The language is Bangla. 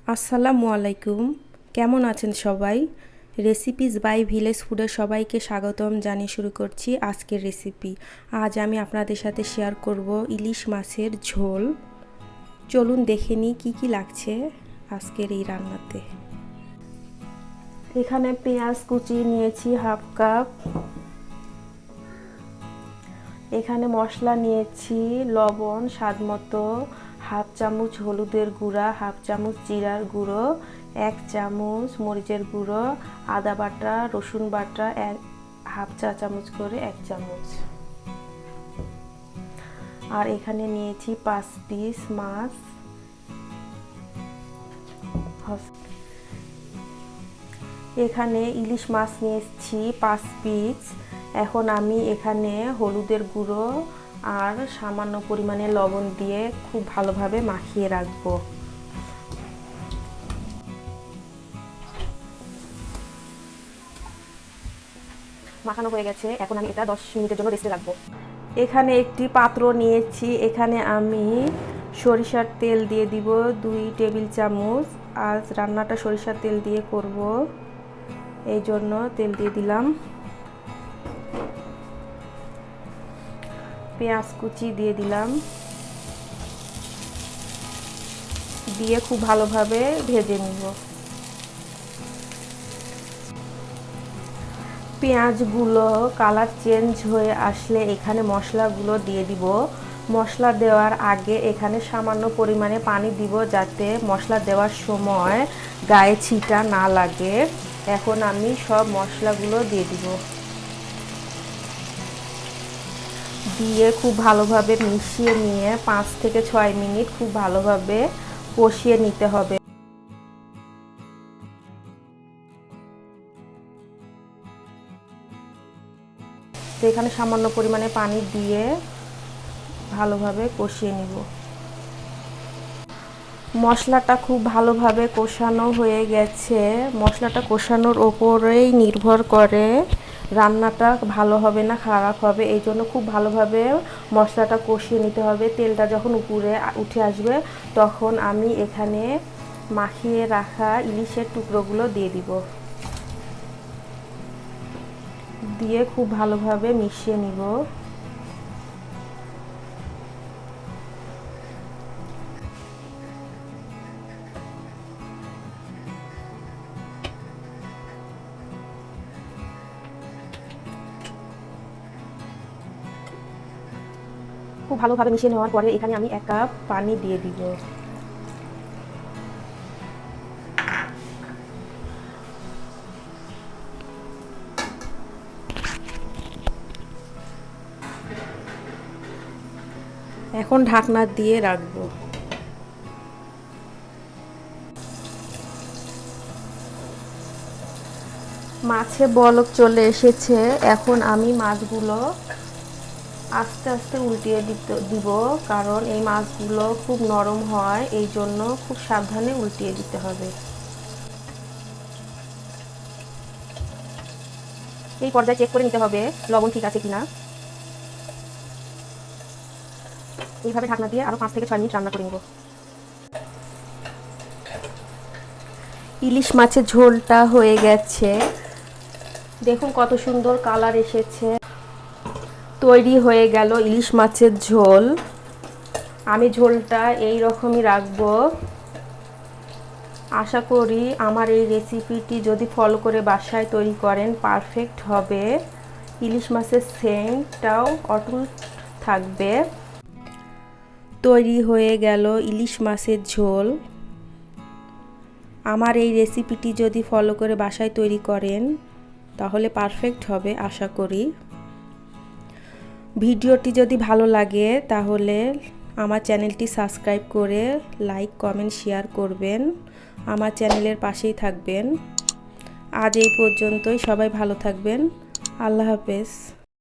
আসসালামু আলাইকুম। কেমন আছেন সবাই? রেসিপিজ বাই ভিলেজ ফুডের সবাইকে স্বাগতম জানিয়ে শুরু করছি আজকের রেসিপি। আজ আমি আপনাদের সাথে শেয়ার করব ইলিশ মাছের ঝোল। চলুন দেখে নিই কী কী লাগছে আজকের এই রান্নাতে। এখানে পেঁয়াজ কুচি নিয়েছি হাফ কাপ। এখানে মশলা নিয়েছি লবণ স্বাদ মতো, হাফ চামচ হলুদের গুঁড়া, হাফ চামচ জিরার গুঁড়ো, 1 চামচ মরিচের গুঁড়ো, আদা বাটা, রসুন বাটা হাফ চা চামচ করে 1 চামচ। আর এখানে নিয়েছি 5 পিস মাছ। এখানে ইলিশ মাছ নিয়েছি 5 পিস। এখন আমি এখানে হলুদের গুঁড়ো আর সামান্য পরিমাণে লবণ দিয়ে খুব ভালোভাবে মাখিয়ে রাখবো। মাখানো হয়ে গেছে, এখন আমি এটা 10 মিনিটের জন্য রেস্টে রাখবো। এখানে একটি পাত্র নিয়েছি, এখানে আমি সরিষার তেল দিয়ে দিব 2 টেবিল চামচ। আজ রান্নাটা সরিষার তেল দিয়ে করব, এই জন্য তেল দিয়ে দিলাম। পেঁয়াজ কুচি দিয়ে দিলাম, দিয়ে খুব ভালোভাবে ভেজে নিব। পেঁয়াজগুলো কালার চেঞ্জ হয়ে আসলে এখানে মশলাগুলো দিয়ে দিব। মশলা দেওয়ার আগে এখানে সামান্য পরিমাণে পানি দিব, যাতে মশলা দেওয়ার সময় গায়ে ছিটা না লাগে। এখন আমি সব মশলাগুলো দিয়ে দিব, দিয়ে খুব ভালোভাবে মিশিয়ে নিয়ে 5 থেকে 6 মিনিট খুব ভালোভাবে কষিয়ে নিতে হবে। তো এখানে সামান্য পরিমাণে পানি দিয়ে ভালোভাবে কষিয়ে নিব। মশলাটা খুব ভালোভাবে কষানো হয়ে গেছে। মশলাটা কষানোর ওপরেই নির্ভর করে রান্নাটা ভালো হবে না খারাপ হবে, এই জন্য খুব ভালোভাবে মশলাটা কষিয়ে নিতে হবে। তেলটা যখন উপরে উঠে আসবে তখন আমি এখানে মাখিয়ে রাখা ইলিশের টুকরোগুলো দিয়ে দিব, দিয়ে খুব ভালোভাবে মিশিয়ে নিব। খুব ভালোভাবে মিশিয়ে নেওয়ার পরে এখানে আমি 1 কাপ পানি দিয়ে দিব। এখন ঢাকনা দিয়ে রাখবো। মাছে বলক চলে এসেছে, এখন আমি মাছগুলো আস্তে আস্তে উল্টিয়ে দিব, কারণ এই মাছগুলো খুব নরম হয়, এই জন্য খুব সাবধানে উল্টিয়ে দিতে হবে। এই পর্যায়ে চেক করে নিতে হবে লবণ ঠিক আছে কিনা। এইভাবে ঢাকনা দিয়ে আরো 5 থেকে 6 মিনিট রান্না করে নেব। ইলিশ মাছের ঝোলটা হয়ে গেছে, দেখুন কত সুন্দর কালার এসেছে। তৈরি হয়ে গেল ইলিশ মাছের ঝোল। আমি ঝোলটা এই রকমই রাখবো। আশা করি আমার এই রেসিপিটি যদি ফলো করে বাসায় তৈরি করেন পারফেক্ট হবে। ইলিশ মাছের সেন্টটাও অটুট থাকবে। তৈরি হয়ে গেল ইলিশ মাছের ঝোল। আমার এই রেসিপিটি যদি ফলো করে বাসায় তৈরি করেন তাহলে পারফেক্ট হবে আশা করি। ভিডিওটি যদি ভালো লাগে তাহলে আমার চ্যানেলটি সাবস্ক্রাইব করে লাইক কমেন্ট শেয়ার করবেন, আমার চ্যানেলের পাশেই থাকবেন। আজ এই পর্যন্তই, সবাই ভালো থাকবেন। আল্লাহ হাফেজ।